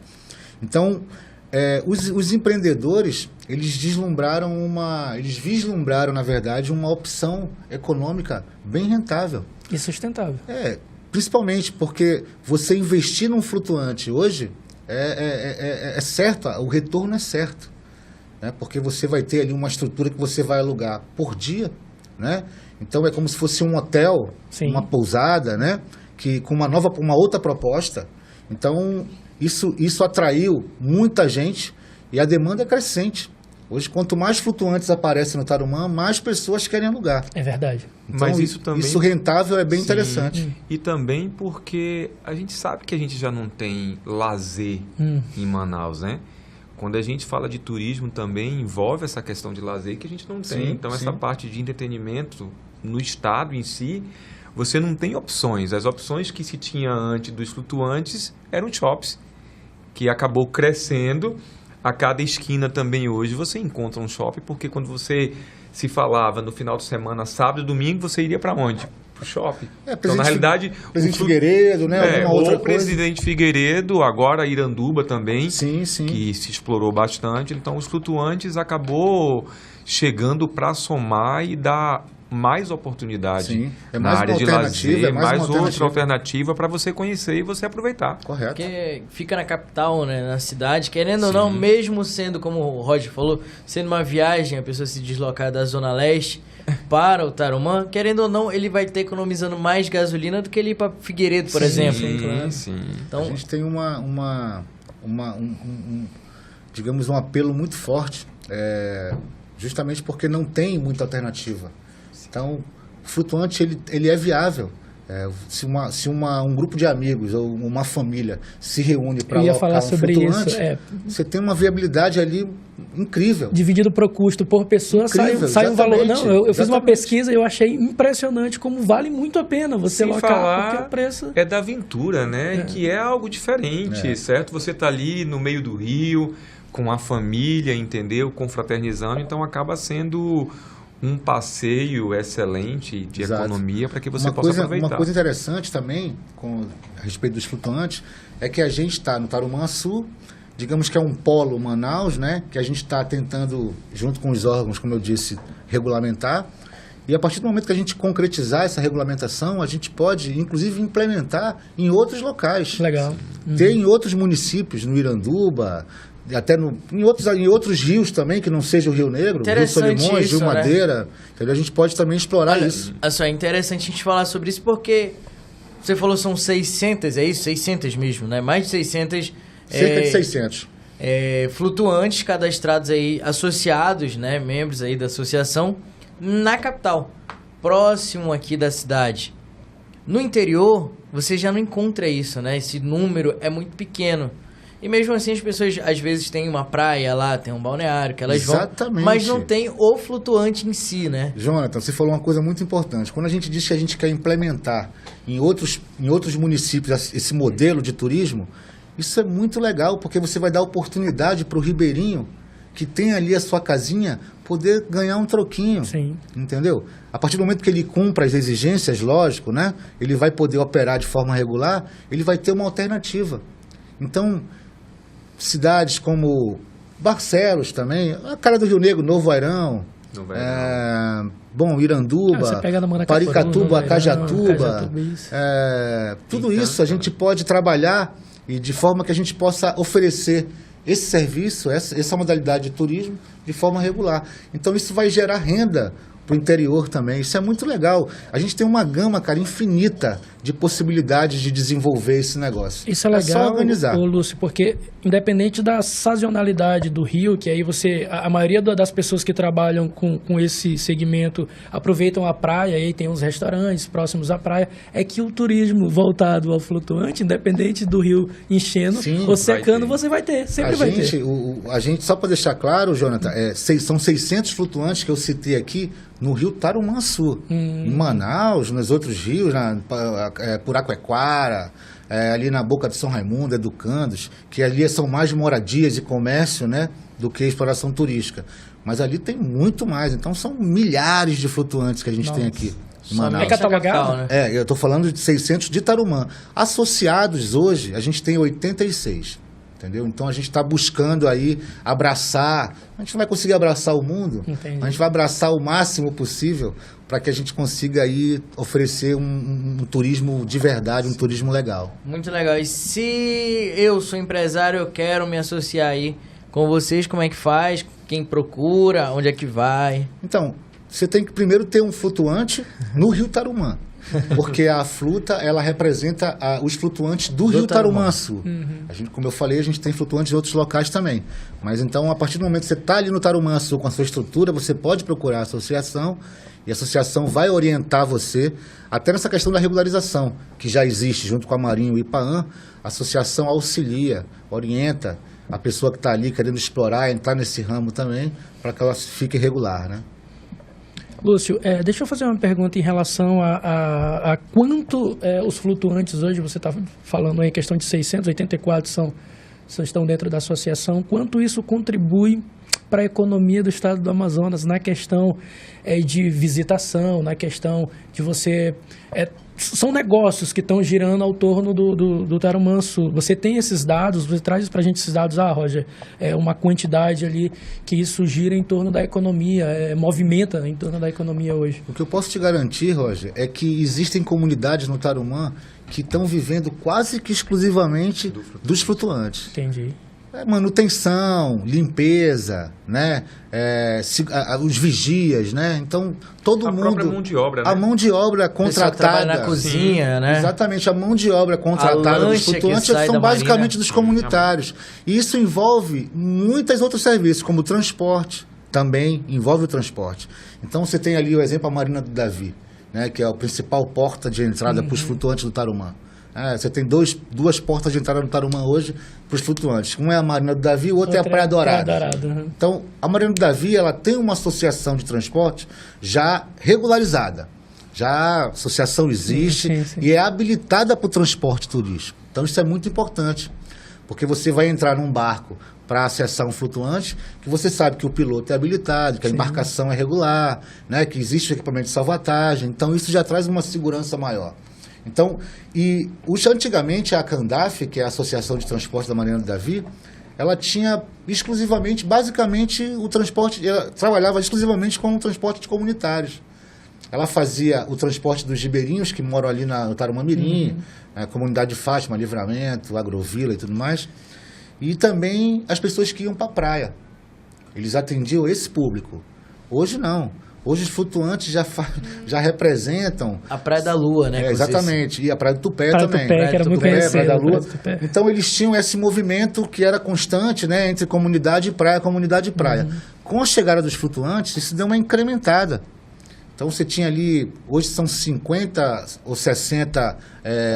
Então, os empreendedores, eles vislumbraram, na verdade, uma opção econômica bem rentável. E sustentável. Principalmente porque você investir num flutuante hoje é certo, o retorno é certo. Né? Porque você vai ter ali uma estrutura que você vai alugar por dia, né? Então é como se fosse um hotel, Sim. uma pousada, né? Que, com uma outra proposta. Então, isso atraiu muita gente e a demanda é crescente. Hoje, quanto mais flutuantes aparecem no Tarumã, mais pessoas querem alugar. É verdade. Então, Mas isso também... Isso rentável é bem Sim. interessante. E também porque a gente sabe que a gente já não tem lazer em Manaus, né? Quando a gente fala de turismo também envolve essa questão de lazer que a gente não tem. Sim, então, sim. essa parte de entretenimento no estado em si, você não tem opções. As opções que se tinha antes dos flutuantes eram shops, que acabou crescendo. A cada esquina também hoje você encontra um shopping, porque quando você se falava no final de semana, sábado e domingo, você iria para onde? Para o shopping. Então, na realidade... Presidente Figueiredo, né? Alguma outra ou coisa. Presidente Figueiredo, agora Iranduba também, Sim, sim. que se explorou bastante. Então, os flutuantes acabou chegando para somar e dar mais oportunidade Sim. É na mais área uma de alternativa, lazer, é mais uma outra alternativa para você conhecer e você aproveitar. Correto. Porque fica na capital, né, na cidade, querendo ou não, mesmo sendo, como o Roger falou, sendo uma viagem, a pessoa se deslocar da Zona Leste para o Tarumã, querendo ou não, ele vai estar economizando mais gasolina do que ele ir para Figueiredo, por exemplo. Sim, sim. Então, A gente tem digamos, um apelo muito forte justamente porque não tem muita alternativa. Então, o flutuante ele é viável. Se um grupo de amigos ou uma família se reúne para alocar um flutuante, você tem uma viabilidade ali incrível. Dividido para o custo por pessoa, Incrível, sai um valor. Não, eu fiz uma exatamente. pesquisa e eu achei impressionante como vale muito a pena você Sem alocar, falar, porque o preço... é da aventura, né? Que é algo diferente, certo? Você tá ali no meio do rio, com a família, entendeu? Confraternizando, então acaba sendo um passeio excelente de Exato. economia para que você possa aproveitar. Uma coisa interessante também, a respeito dos flutuantes, é que a gente está no Tarumançu, digamos que é um polo Manaus, né? Que a gente está tentando, junto com os órgãos, como eu disse, regulamentar. E a partir do momento que a gente concretizar essa regulamentação, a gente pode, inclusive, implementar em outros locais. Legal. Ter em outros municípios, no Iranduba, até em outros rios também, que não seja o Rio Negro, Rio Interessante Solimões, isso, Rio né? Madeira. Entendeu? A gente pode também explorar isso. Olha só, é interessante a gente falar sobre isso porque você falou são 600, é isso? 600 mesmo, né? Mais de 600... Cerca de 600. Flutuantes cadastrados aí, associados, né? Membros aí da associação, na capital, próximo aqui da cidade. No interior, você já não encontra isso, né? Esse número é muito pequeno. E mesmo assim as pessoas às vezes têm uma praia lá, tem um balneário que elas Exatamente. vão, mas não tem o flutuante em si, né? Jonathan, você falou uma coisa muito importante. Quando a gente diz que a gente quer implementar em outros municípios esse modelo de turismo, isso é muito legal, porque você vai dar oportunidade para o ribeirinho que tem ali a sua casinha poder ganhar um troquinho. Sim. Entendeu? A partir do momento que ele cumpra as exigências, lógico, né? Ele vai poder operar de forma regular, ele vai ter uma alternativa. Então, cidades como Barcelos também, a cara do Rio Negro, Novo Airão, Iranduba, Você pega na Manacapuru, Paricatuba, Novo Cajatuba, Cajatuba, isso. tudo isso a gente pode trabalhar e de forma que a gente possa oferecer esse serviço, essa modalidade de turismo de forma regular. Então isso vai gerar renda para o interior também. Isso é muito legal. A gente tem uma gama, cara, infinita de possibilidades de desenvolver esse negócio. Isso é legal, só organizar. ô Lúcio, porque independente da sazonalidade do rio, que aí a maioria das pessoas que trabalham com esse segmento aproveitam a praia, e aí tem uns restaurantes próximos à praia, é que o turismo voltado ao flutuante, independente do rio enchendo ou secando, você vai ter, sempre vai ter. A gente, só para deixar claro, Jonathan, são 600 flutuantes que eu citei aqui no rio Tarumançu, em Manaus, nos outros rios, Puraquequara, ali na Boca de São Raimundo, Educandos, que ali são mais moradias e comércio, né, do que exploração turística. Mas ali tem muito mais, então são milhares de flutuantes que a gente tem aqui em Manaus. É catalogado? Né? Eu estou falando de 600 de Tarumã. Associados hoje, a gente tem 86. Entendeu? Então a gente está buscando aí abraçar. A gente não vai conseguir abraçar o mundo. Entendi. A gente vai abraçar o máximo possível para que a gente consiga aí oferecer um turismo de verdade, um turismo legal. Muito legal. E se eu sou empresário, eu quero me associar aí com vocês, como é que faz? Quem procura? Onde é que vai? Então, você tem que primeiro ter um flutuante no Rio Tarumã. Porque a fluta, ela representa os flutuantes do Rio Tarumançu. Como eu falei, a gente tem flutuantes em outros locais também. Mas então, a partir do momento que você está ali no Tarumançu com a sua estrutura, você pode procurar a associação e a associação vai orientar você, até nessa questão da regularização, que já existe junto com a Marinho e o IPAAN. A associação auxilia, orienta a pessoa que está ali querendo explorar, entrar nesse ramo também, para que ela fique regular, né? Lúcio, deixa eu fazer uma pergunta em relação a quanto os flutuantes hoje, você está falando aí, questão de 684 estão dentro da associação, quanto isso contribui para a economia do estado do Amazonas na questão de visitação, na questão de você... são negócios que estão girando ao torno do Tarumançu. Você tem esses dados, você traz para a gente esses dados, Roger, uma quantidade ali que isso gira em torno da economia, movimenta em torno da economia hoje. O que eu posso te garantir, Roger, é que existem comunidades no Tarumã que estão vivendo quase que exclusivamente dos flutuantes. Entendi. manutenção, limpeza, né? Os vigias, né? Então, todo mundo... A própria mão de obra, né? A mão de obra contratada... na cozinha, né? Exatamente, a mão de obra contratada dos flutuantes são basicamente dos comunitários. E isso envolve muitos outros serviços, como o transporte, também envolve o transporte. Então, você tem ali o exemplo, a Marina do Davi, né? Que é a principal porta de entrada para os flutuantes do Tarumã. Você tem duas portas de entrada no Tarumã hoje para os flutuantes. Um é a Marina do Davi, o outro é a Praia Dourada. Então, a Marina do Davi ela tem uma associação de transporte já regularizada. Já a associação existe e é habilitada para o transporte turístico. Então, isso é muito importante, porque você vai entrar num barco para acessar um flutuante, que você sabe que o piloto é habilitado, que a embarcação é regular, né, que existe equipamento de salvatagem. Então, isso já traz uma segurança maior. Então, antigamente a Candaf, que é a Associação de Transporte da Marina do Davi, ela tinha basicamente o transporte, ela trabalhava exclusivamente com o transporte de comunitários. Ela fazia o transporte dos ribeirinhos que moram ali no Tarumã Mirim, a comunidade de Fátima, Livramento, Agrovila e tudo mais, e também as pessoas que iam para a praia. Eles atendiam esse público. Hoje não. Hoje os flutuantes já representam... A Praia da Lua, né? Exatamente. E a Praia do Tupé também. Praia do Tupé, que era muito conhecida. Praia da Lua. Então eles tinham esse movimento que era constante, né? Entre comunidade e praia, comunidade e praia. Com a chegada dos flutuantes, isso deu uma incrementada. Então você tinha ali... Hoje são 50 ou 60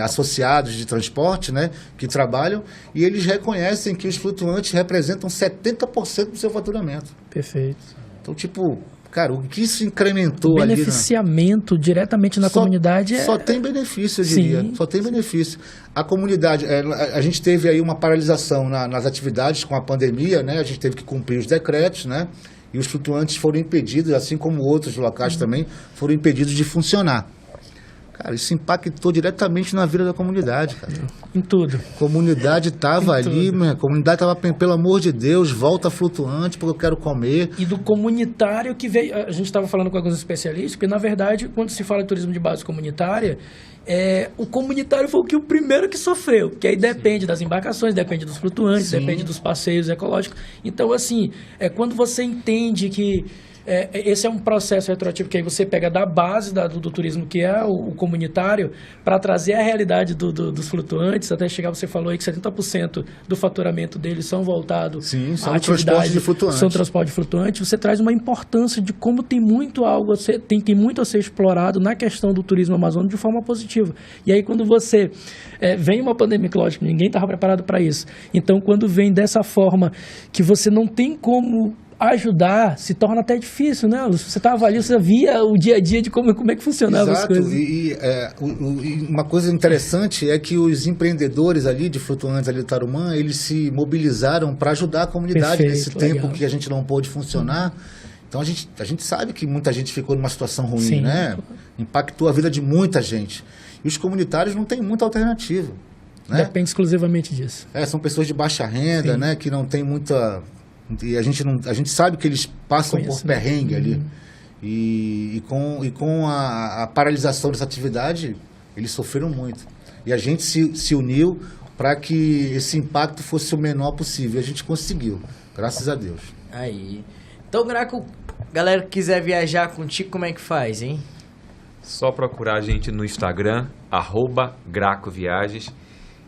associados de transporte, né? Que trabalham. E eles reconhecem que os flutuantes representam 70% do seu faturamento. Perfeito. Então, tipo... Cara, o que isso incrementou ali... O beneficiamento diretamente na comunidade Só tem benefício, eu diria. Só tem benefício. A comunidade... a gente teve aí uma paralisação nas atividades com a pandemia, né? A gente teve que cumprir os decretos, né? E os flutuantes foram impedidos, assim como outros locais também, foram impedidos de funcionar. Cara, isso impactou diretamente na vida da comunidade, cara. Em tudo. A comunidade estava ali, a comunidade estava, pelo amor de Deus, volta flutuante porque eu quero comer. E do comunitário que veio... A gente estava falando com alguns especialistas, porque, na verdade, quando se fala de turismo de base comunitária, o comunitário foi o primeiro que sofreu, porque aí depende das embarcações, depende dos flutuantes, depende dos passeios ecológicos. Então, assim, quando você entende que... esse é um processo retroativo que aí você pega da base do turismo, que é o comunitário, para trazer a realidade dos flutuantes, até chegar, você falou aí que 70% do faturamento deles são voltados à atividade de flutuantes. São transporte de flutuantes. Você traz uma importância de como tem muito a ser explorado na questão do turismo amazônico de forma positiva. E aí quando você vem uma pandemia, lógico, ninguém estava preparado para isso. Então quando vem dessa forma que você não tem como ajudar, se torna até difícil, né? Você estava ali, você via o dia a dia de como é que funcionava as coisas. E uma coisa interessante é que os empreendedores ali de flutuantes ali do Tarumã, eles se mobilizaram para ajudar a comunidade nesse tempo que a gente não pôde funcionar. Então a gente sabe que muita gente ficou numa situação ruim, né? Impactou a vida de muita gente. E os comunitários não têm muita alternativa, né? Depende exclusivamente disso. São pessoas de baixa renda, né? Que não tem muita... E a gente sabe que eles passam por perrengue ali. E com a paralisação dessa atividade, eles sofreram muito. E a gente se uniu para que esse impacto fosse o menor possível. E a gente conseguiu, graças a Deus. Aí. Então, Graco, galera que quiser viajar contigo, como é que faz, hein? Só procurar a gente no Instagram, @GracoViagens,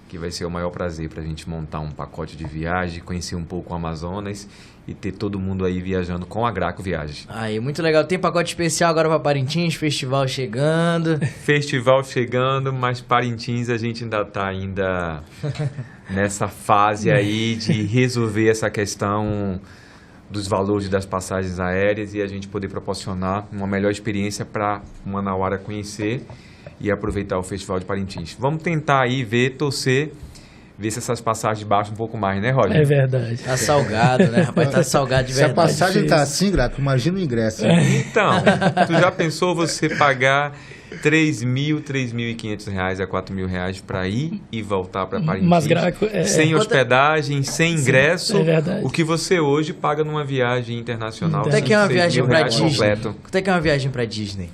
que vai ser o maior prazer para a gente montar um pacote de viagem, conhecer um pouco o Amazonas e ter todo mundo aí viajando com a Graco Viagens. Aí, muito legal. Tem pacote especial agora para Parintins, festival chegando. Festival chegando, mas Parintins a gente ainda está nessa fase aí de resolver essa questão dos valores das passagens aéreas e a gente poder proporcionar uma melhor experiência para Manauara conhecer e aproveitar o Festival de Parintins. Vamos tentar aí torcer se essas passagens baixam um pouco mais, né, Roger? É verdade. Tá salgado, né, rapaz? Tá salgado de verdade. Se a passagem tá assim, Graco, imagina o ingresso. Então, tu já pensou você pagar R$3.000, R$3.500 a R$4.000 para ir e voltar para Parintins? Mas, Graco, sem hospedagem, sem ingresso, é verdade. O que você hoje paga numa viagem internacional. Quanto é que é uma viagem para Disney? Completo. Quanto é que é uma viagem para Disney?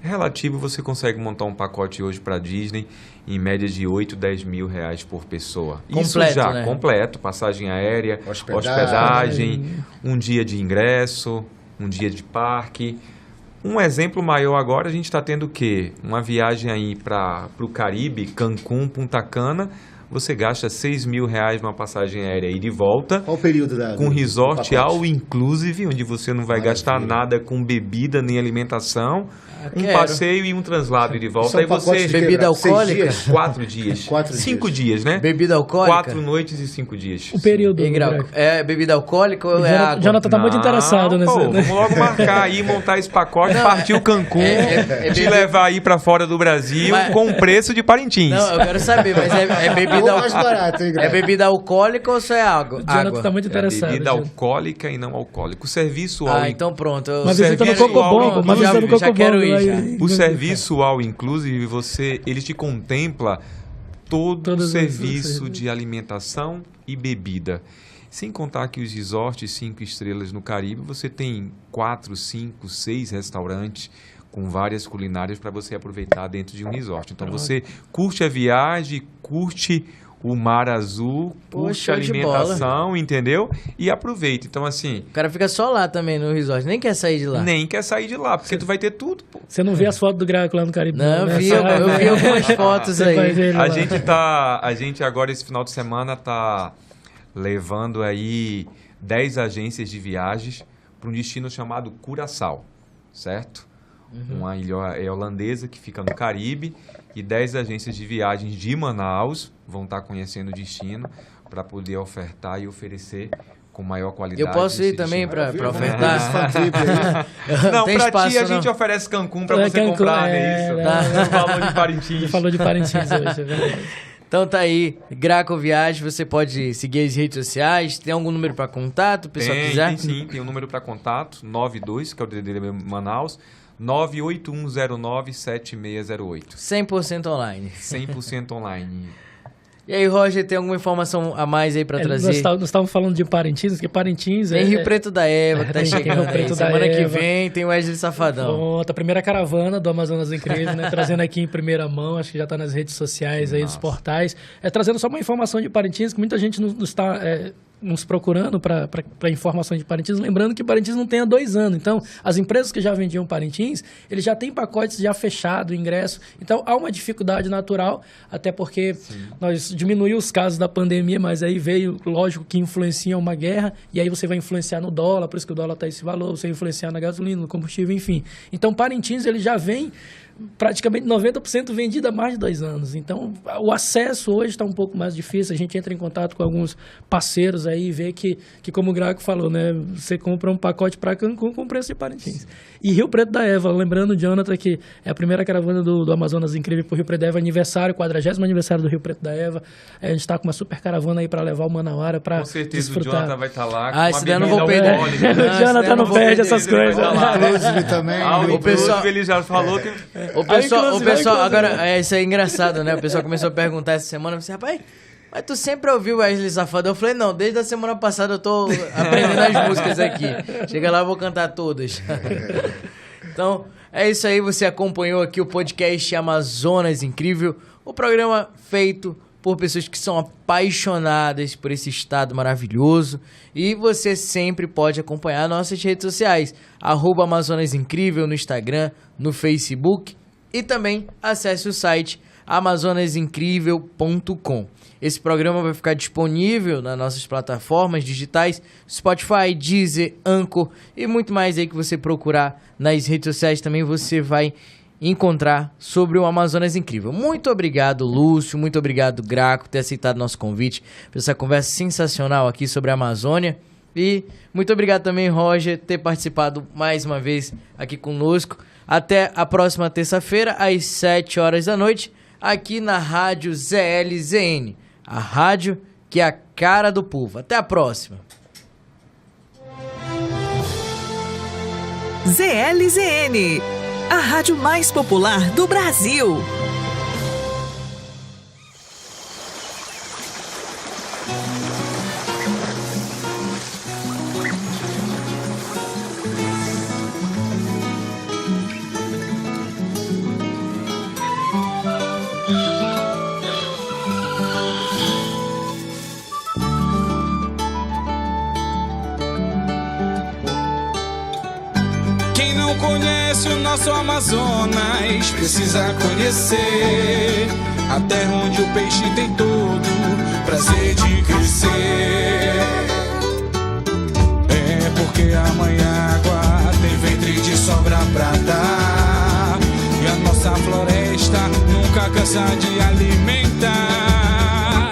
relativo, você consegue montar um pacote hoje para Disney em média de 8, 10 mil reais por pessoa. Isso Completo, já, né? completo, passagem aérea, hospedagem, um dia de ingresso, um dia de parque. Um exemplo maior agora, a gente está tendo o quê? Uma viagem aí para o Caribe, Cancún, Punta Cana, você gasta 6 mil reais numa passagem aérea e de volta. Qual o período com resort do pacote? all inclusive, onde você não vai gastar nada com bebida nem alimentação, um quero. passeio e um translado e de volta. Isso é um Aí você pacote de quê? Bebida 6 alcoólica? dias? 4 dias. 4 5 dias, né? Bebida alcoólica? 4 noites e 5 dias. O período. E, Graco, Graco. é bebida alcoólica ou é água? Jonathan tá muito interessado Não, nesse. pô, vamos logo marcar aí, montar esse pacote, partir o Cancún, te bebida- levar aí pra fora do Brasil Mas- com o preço de Parintins. Não, eu quero saber, mas é bebida Ou mais barato, hein, Graco? É bebida alcoólica ou só é água? Jonathan tá muito É interessado. bebida Jonathan. alcoólica e não alcoólica. O serviço all Então pronto. Uma visita no serviço Coco all Bom, uma inclusive, visita no já Coco quero Bom. ir, já. O serviço all inclusive, ele te contempla todo o Todos os serviço serviços. de alimentação e bebida. Sem contar que os resorts 5 estrelas no Caribe, você tem 4, 5, 6 restaurantes com várias culinárias para você aproveitar dentro de um resort. Então você curte a viagem, curte o mar azul, Pô, curte show a de alimentação, entendeu? E aproveita. Então assim, O cara fica só lá também no resort, nem quer sair de lá. nem quer sair de lá, porque tu vai ter tudo, pô. Você não vê as fotos do Graco lá no Caribe? Não, né? eu vi Só- algumas fotos Você vai aí. ver ele lá. A gente agora esse final de semana tá levando aí 10 agências de viagens para um destino chamado Curaçao, certo? Uma ilha holandesa que fica no Caribe, e 10 agências de viagens de Manaus vão estar conhecendo o destino para poder ofertar e oferecer com maior qualidade. Eu posso ir esse também destino. pra ofertar? Não, Tem pra espaço, ti a não? gente oferece Cancún pra É, você Cancún, comprar, né? é, Isso. é. O valor de Parintins. Você falou de Parintins hoje, é verdade. Então tá aí, Graco Viagem, você pode seguir as redes sociais, tem algum número pra contato, o pessoal quiser? Tem sim, tem um número para contato, 92, que é o DDD Manaus, 981097608. 100% online. 100% online. E aí, Roger, tem alguma informação a mais aí pra Nós trazer? estávamos falando de Parintins, porque Parintins Tem Rio Preto da Eva que tá tem chegando Rio Preto aí. da Semana que Eva. vem tem o Wesley Safadão. Pronto, a primeira caravana do Amazonas Incrível, né? Trazendo aqui em primeira mão, acho que já está nas redes sociais aí, dos portais. Trazendo só uma informação de Parintins, que muita gente não está nos procurando para informação de Parintins, lembrando que Parintins não tem há 2 anos. Então, as empresas que já vendiam Parintins, eles já têm pacotes já fechados, ingresso. Então, há uma dificuldade natural, até porque nós diminuiu os casos da pandemia, mas aí veio, lógico, que influencia uma guerra, e aí você vai influenciar no dólar, por isso que o dólar está esse valor, você vai influenciar na gasolina, no combustível, enfim. Então, Parintins, ele já vem praticamente 90% vendido há mais de 2 anos. Então, o acesso hoje está um pouco mais difícil. A gente entra em contato com alguns parceiros aí e vê que como o Graco falou, né? Você compra um pacote para Cancún com preço de Parintins. E Rio Preto da Eva, lembrando, Jonathan, que é a primeira caravana do Amazonas Incrível para o Rio Preto da Eva, aniversário, 40º aniversário do Rio Preto da Eva. A gente está com uma super caravana aí para levar o Manauara para Com certeza desfrutar. o Jonathan vai estar lá. Ah, com esse uma daí eu não vou bebida perder. alcoólica. O Jonathan não perde essas coisas. Inclusive também. O O pessoal- ele já falou que... O pessoal inclusive. agora, isso é engraçado, né? O pessoal começou a perguntar essa semana, eu disse, rapaz, mas tu sempre ouviu o Wesley Safadão? Eu falei, não, desde a semana passada eu tô aprendendo as músicas aqui. Chega lá, eu vou cantar todas. Então, é isso aí, você acompanhou aqui o podcast Amazonas Incrível, o programa feito por pessoas que são apaixonadas por esse estado maravilhoso, e você sempre pode acompanhar nossas redes sociais, @Amazonas Incrível no Instagram, no Facebook, e também acesse o site amazonasincrível.com. Esse programa vai ficar disponível nas nossas plataformas digitais, Spotify, Deezer, Anchor e muito mais aí que você procurar nas redes sociais também você vai encontrar sobre o Amazonas Incrível. Muito obrigado, Lúcio, muito obrigado, Graco, por ter aceitado nosso convite para essa conversa sensacional aqui sobre a Amazônia. E muito obrigado também, Roger, por ter participado mais uma vez aqui conosco. Até a próxima terça-feira, às 7 horas da noite, aqui na Rádio ZLZN, a rádio que é a cara do povo. Até a próxima. ZLZN, a rádio mais popular do Brasil. não conhece o nosso Amazonas precisa conhecer a terra onde o peixe tem todo prazer de crescer. É porque a mãe água tem ventre de sobra pra dar, e a nossa floresta nunca cansa de alimentar.